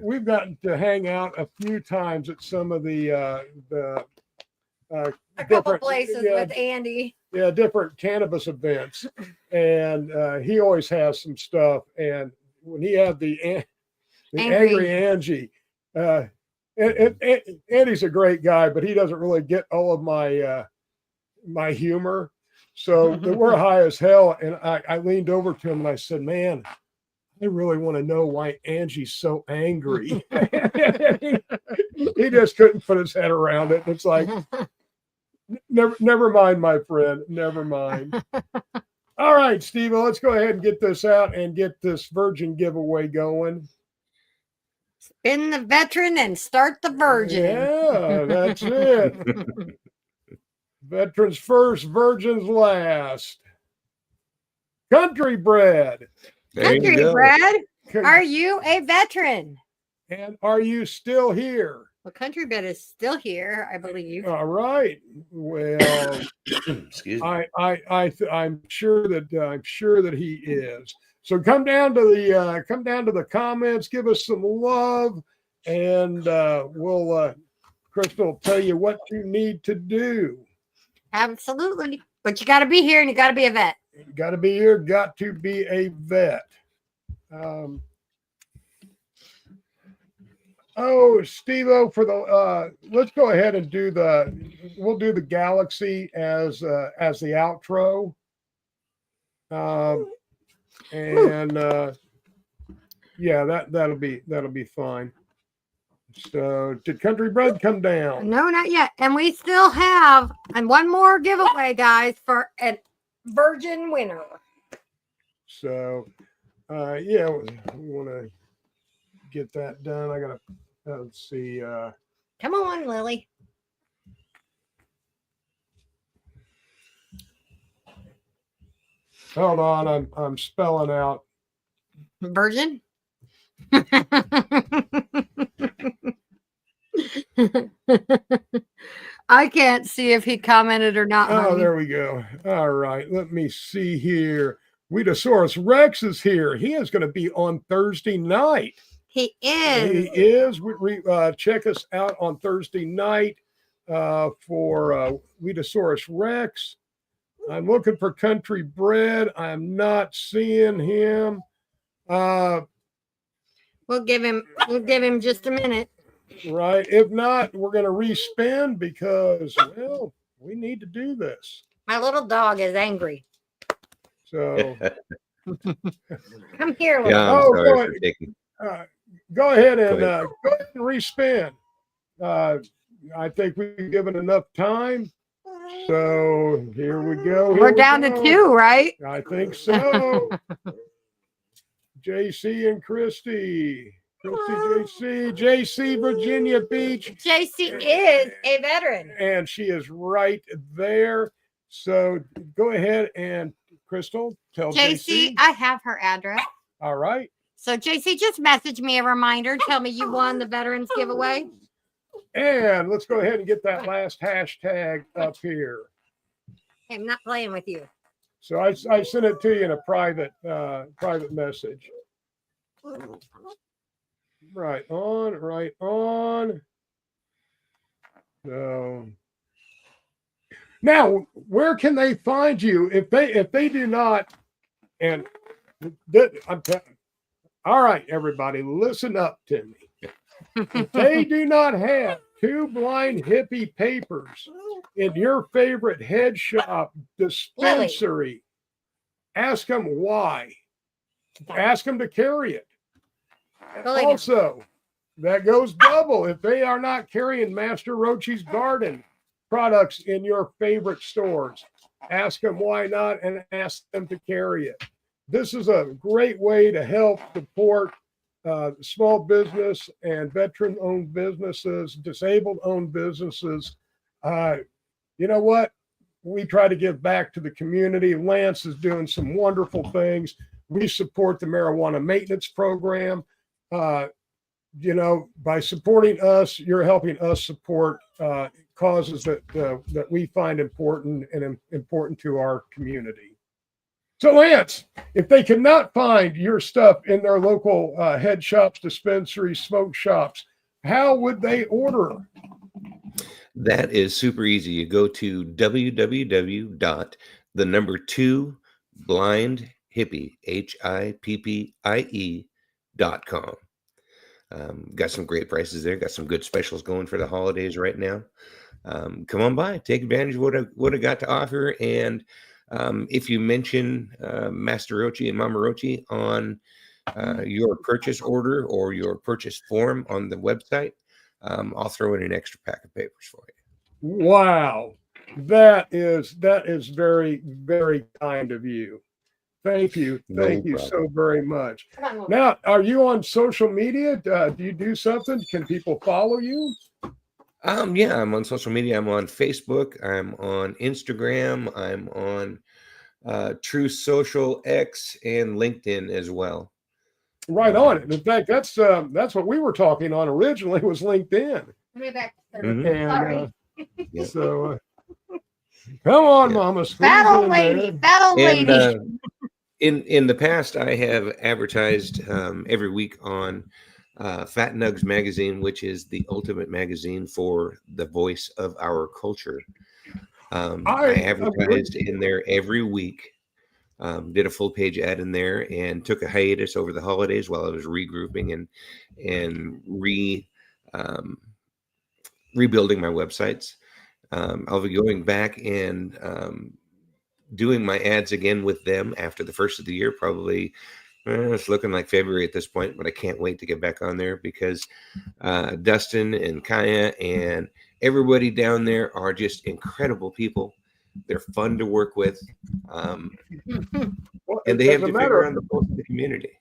We've gotten to hang out a few times at some of the A couple different places yeah, with Andy. yeah, different cannabis events, and he always has some stuff. And when he had the angry Angie, Andy's a great guy, but he doesn't really get all of my humor. So they were high as hell, and I leaned over to him and I said, "Man, I really want to know why Angie's so angry." He just couldn't put his head around it. It's like, never mind, my friend. Never mind. All right, Steve, let's go ahead and get this out and get this virgin giveaway going. Spin the veteran and start the virgin. Yeah, that's it. Veterans first, virgins last. Country bred. There you Country go. bred, are you a veteran? And are you still here? Well, Country Bed is still here, I believe. All right. Well, Excuse me. I'm sure that he is. So come down to the comments, give us some love, and we'll Crystal will tell you what you need to do. Absolutely. But you got to be here and you got to be a vet. Got to be here, got to be a vet. Steve-O, for the let's go ahead and we'll do the Galaxy as the outro. And yeah, that'll be fine. So did Country Bread come down? No, not yet. And we still have one more giveaway, guys, for a virgin winner. So yeah, we want to get that done. I gotta let's see. Come on, Lily. Hold on, I'm spelling out Virgin. I can't see if he commented or not. Oh, honey. there we go. All right, let me see here. Weedosaurus Rex is here. He is going to be on Thursday night. He is. He is. Check us out on Thursday night for Weedosaurus Rex. I'm looking for Country Bread. I'm not seeing him. We'll give him just a minute. Right. If not, we're going to respin because, well, we need to do this. My little dog is angry. So Come here, Lily. Yeah, I'm Oh, sorry go for ahead. taking. go ahead and Go ahead. go ahead and respin. I think we've given enough time. So here we go. We're down to 2, right? I think so. JC and Christy. JC, Virginia Beach. JC is a veteran. And she is right there. So go ahead and Crystal, tell JC, JC. I have her address. All right. So JC, just message me a reminder. Tell me you won the veterans giveaway. And let's go ahead and get that last hashtag up here. I'm not playing with you. So I sent it to you in a private message. Right on. So now, where can they find you if they do not? And all right, everybody, listen up to me. If they do not have 2 blind hippie papers in your favorite head shop dispensary, ask them why. Ask them to carry it. Also, that goes double. If they are not carrying Master Roachee's Garden products in your favorite stores, ask them why not and ask them to carry it. This is a great way to help support small business and veteran-owned businesses, disabled-owned businesses. You know what? We try to give back to the community. Lance is doing some wonderful things. We support the marijuana maintenance program. You know, by supporting us, you're helping us support causes that we find important and important to our community. So, Lance, if they cannot find your stuff in their local head shops, dispensaries, smoke shops, how would they order? That is super easy. You go to www.thenumber2blindhippie.com. Got some great prices there. Got some good specials going for the holidays right now. Come on by, take advantage of what I got to offer. And if you mention Master Roachee and Momma Roachee on your purchase order or your purchase form on the website, I'll throw in an extra pack of papers for you. Wow, that is very, very kind of you. Thank you. Thank you so very much. Now, are you on social media? Do you do something? Can people follow you? Yeah, I'm on social media. I'm on Facebook. I'm on Instagram. I'm on True Social, X, and LinkedIn as well. Right on it. In fact, that's what we were talking on originally was LinkedIn. And so come on, Mama. Battle lady. In the past, I have advertised every week on Fat Nugs magazine, which is the ultimate magazine for the voice of our culture. I advertised in there every week, did a full page ad in there, and took a hiatus over the holidays while I was regrouping and rebuilding my websites. I'll be going back and doing my ads again with them after the first of the year. Probably it's looking like February at this point, but I can't wait to get back on there because Dustin and Kaya and everybody down there are just incredible people. They're fun to work with, Well, and they as have a to matter figure of on the pulse of the community.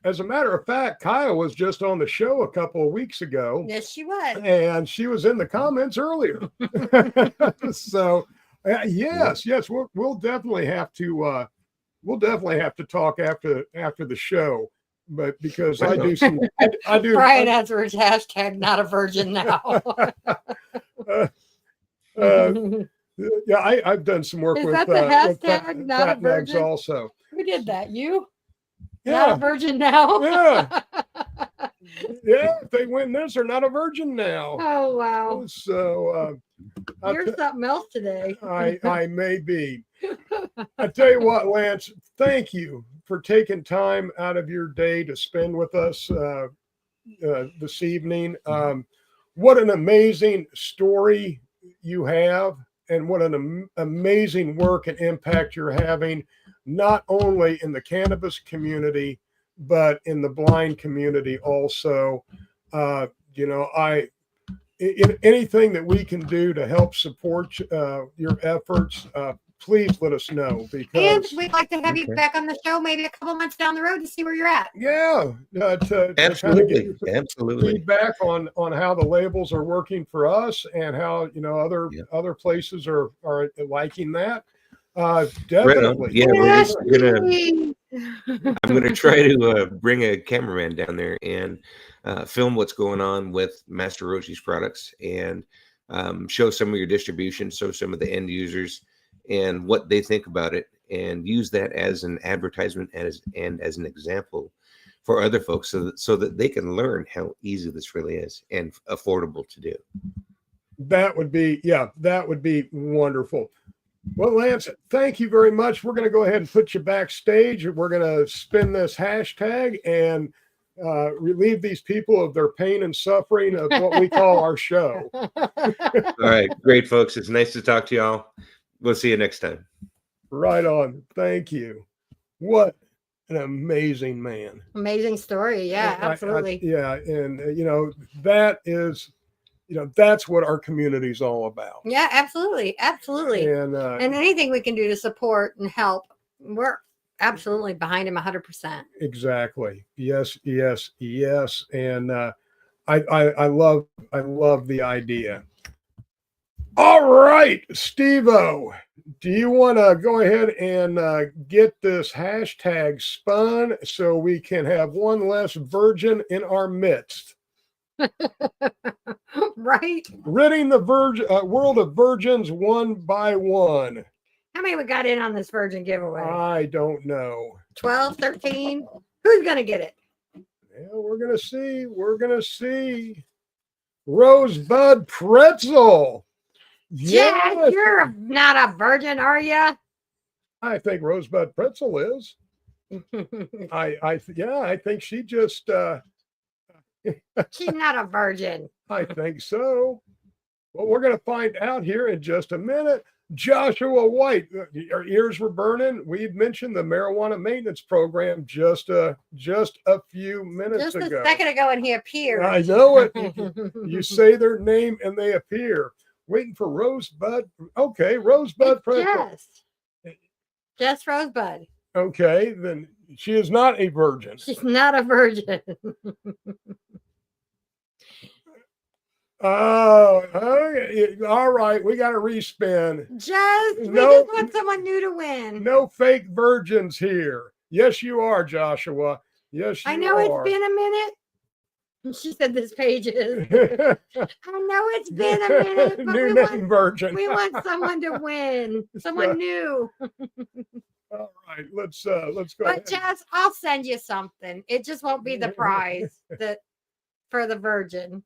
As a matter of fact, Kaya was just on the show a couple of weeks ago, Yes, she was. and she was in the comments earlier. So, yes, we'll definitely have to talk after the show, but because I do some, I do. Brian answers hashtag not a virgin now. Yeah, I've done some work Is with that the hashtag not a fat eggs virgin? also. Who did that? You? Yeah, Not a virgin now? yeah, yeah. If they win this, they're not a virgin now. Oh, wow. So You're something else today. I may be. I tell you what, Lance, thank you for taking time out of your day to spend with us this evening. What an amazing story you have, and what an amazing work and impact you're having, not only in the cannabis community, but in the blind community also. Anything that we can do to help support your efforts, please let us know, And because we'd like to have you back on the show maybe a couple months down the road to see where you're at. to kind of Absolutely, get some absolutely. feedback on how the labels are working for us, and how other places are liking that. Right Definitely. on. Yeah, I'm gonna try to bring a cameraman down there and film what's going on with Master Roachee's products, and show some of your distribution, show some of the end users and what they think about it, and use that as an advertisement and as an example for other folks, so that they can learn how easy this really is and affordable to do. That would be wonderful. Well, Lance, thank you very much. We're going to go ahead and put you backstage. We're going to spin this hashtag and relieve these people of their pain and suffering of what we call our show. All right, great, folks. It's nice to talk to y'all. We'll see you next time. Right on. Thank you. What an amazing man. Amazing story. Yeah, absolutely. And that is, that's what our community is all about. Yeah, absolutely. Absolutely. And anything we can do to support and help, we're absolutely behind him 100%. Exactly. Yes. And I love the idea. All right, Steve-O, do you want to go ahead and get this hashtag spun so we can have one less virgin in our midst? Right. Ridding the world of virgins one by one. How many we got in on this virgin giveaway? I don't know. 12, 13? Who's going to get it? Yeah, we're going to see. Rosebud Pretzel. Yeah, Yes. you're not a virgin, are you? I think Rosebud Pretzel is. I think she just She's not a virgin. I think so. Well, we're going to find out here in just a minute. Joshua White, our ears were burning. We'd mentioned the marijuana maintenance program just a few minutes ago. Just a second ago, and he appeared. I know it. You say their name and they appear. Waiting for Rosebud. Okay, Rosebud Pretzel. Just Rosebud. Okay, then she is not a virgin. She's not a virgin. Oh, okay. All right. We got to respin. We just want someone new to win. No fake virgins here. Yes, you are, Joshua. Yes, you are. I know it's been a minute. She said this page is. I know it's been a minute. But New name virgin. We want someone to win. Someone new. All right. Let's go. But Jess, I'll send you something. It just won't be the prize for the virgin.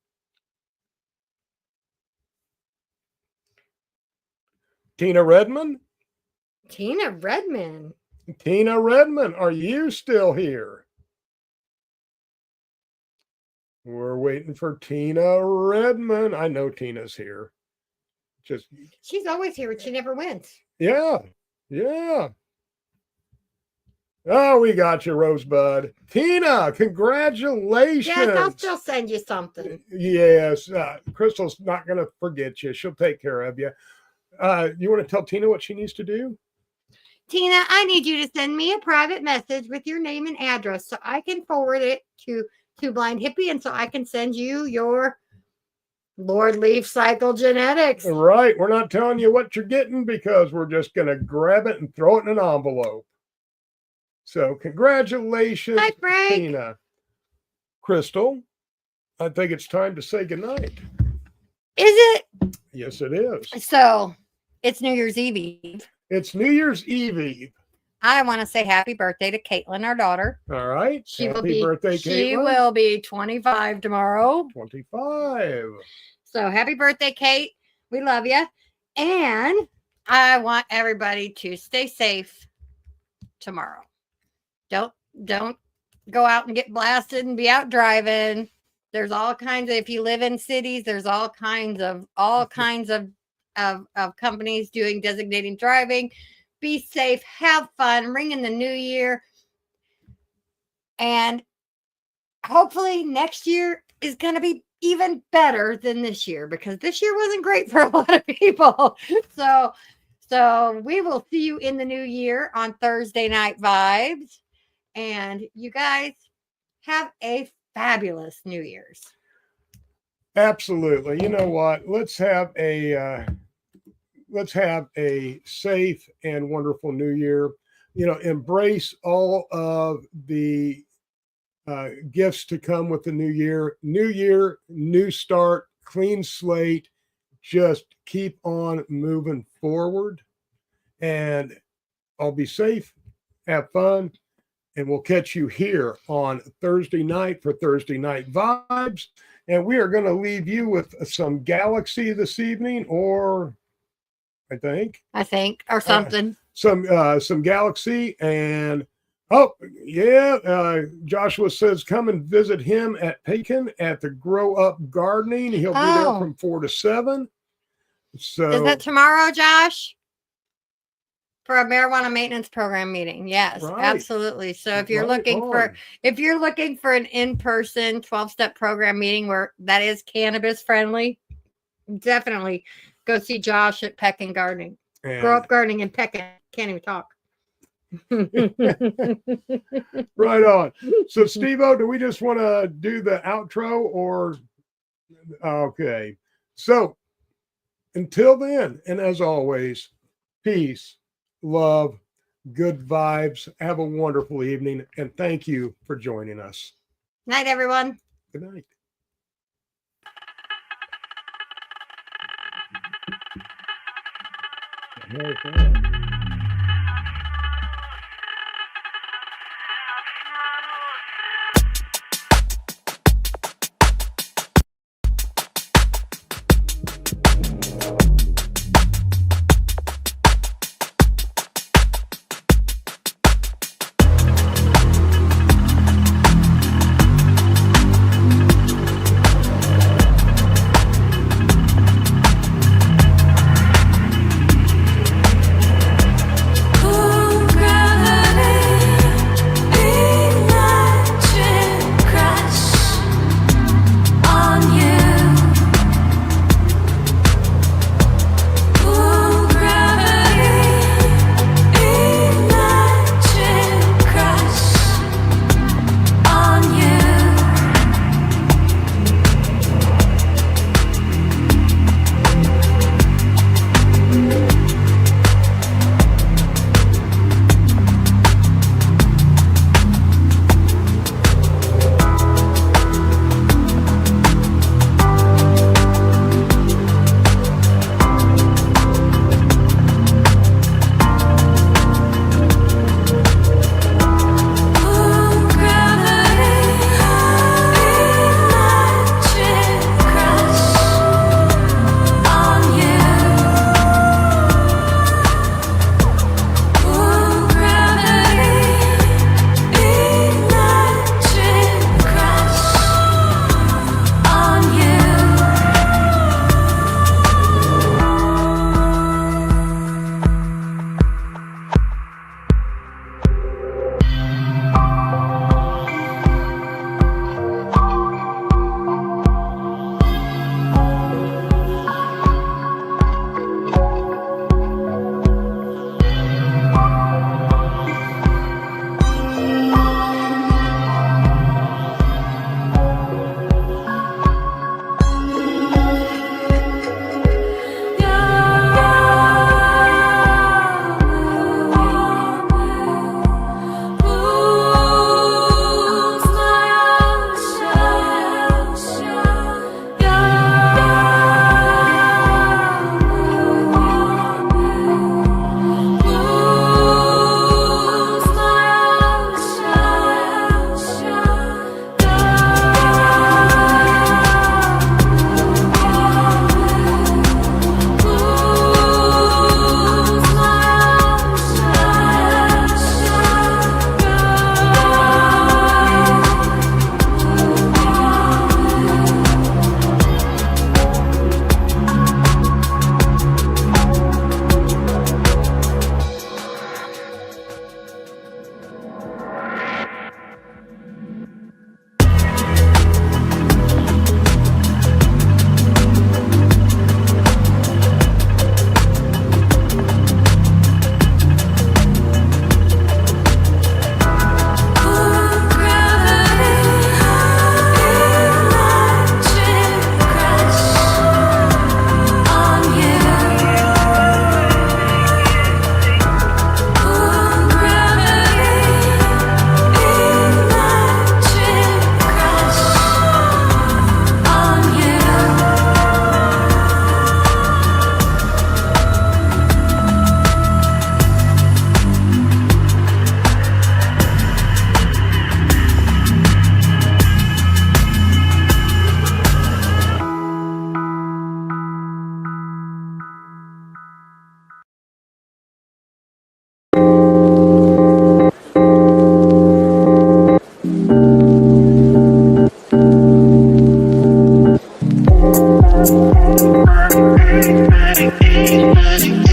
Tina Redmond? Tina Redmond. Tina Redmond, are you still here? We're waiting for Tina Redmond. I know Tina's here. She's always here, but she never wins. Yeah. Yeah. Oh, we got you, Rosebud. Tina, congratulations. Yes, I'll still send you something. Yes. Crystal's not going to forget you. She'll take care of you. You want to tell Tina what she needs to do? Tina, I need you to send me a private message with your name and address so I can forward it to Blind Hippie and so I can send you your Lord Leaf Cycle genetics. Right. We're not telling you what you're getting because we're just going to grab it and throw it in an envelope. So congratulations, Hi, Frank. Tina. Crystal, I think it's time to say goodnight. Is it? Yes, it is. So it's New Year's Eve. It's New Year's Eve. I want to say happy birthday to Caitlin, our daughter. All right. She Happy birthday, Caitlin. She will be 25 tomorrow. 25. So happy birthday, Kate. We love you. And I want everybody to stay safe tomorrow. Don't go out and get blasted and be out driving. There's all kinds of, if you live in cities, there's all kinds of companies doing designated driving. Be safe, have fun, ring in the new year. And hopefully next year is going to be even better than this year because this year wasn't great for a lot of people. So we will see you in the new year on Thursday Night Vibes. And you guys have a fabulous New Year's. Absolutely. You know what? Let's have a safe and wonderful New Year. You know, embrace all of the gifts to come with the new year. New year, new start, clean slate. Just keep on moving forward. And I'll be safe. Have fun. And we'll catch you here on Thursday night for Thursday Night Vibes. And we are going to leave you with some Galaxy this evening, or I think, or something. Some Galaxy. And Joshua says come and visit him at Pekin at the Grow Up Gardening. He'll be there from 4 to 7. So is that tomorrow, Josh? For a marijuana maintenance program meeting. Yes, right. Absolutely. So if you're looking for an in-person 12-step program meeting where that is cannabis friendly, definitely go see Josh at Pekin Gardening. Grow Up Gardening in Pekin. Can't even talk. Right on. So Steve-O, do we just want to do the outro or okay. So until then, and as always, peace, love, good vibes. Have a wonderful evening, and thank you for joining us. Night, everyone. Good night.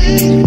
Anybody.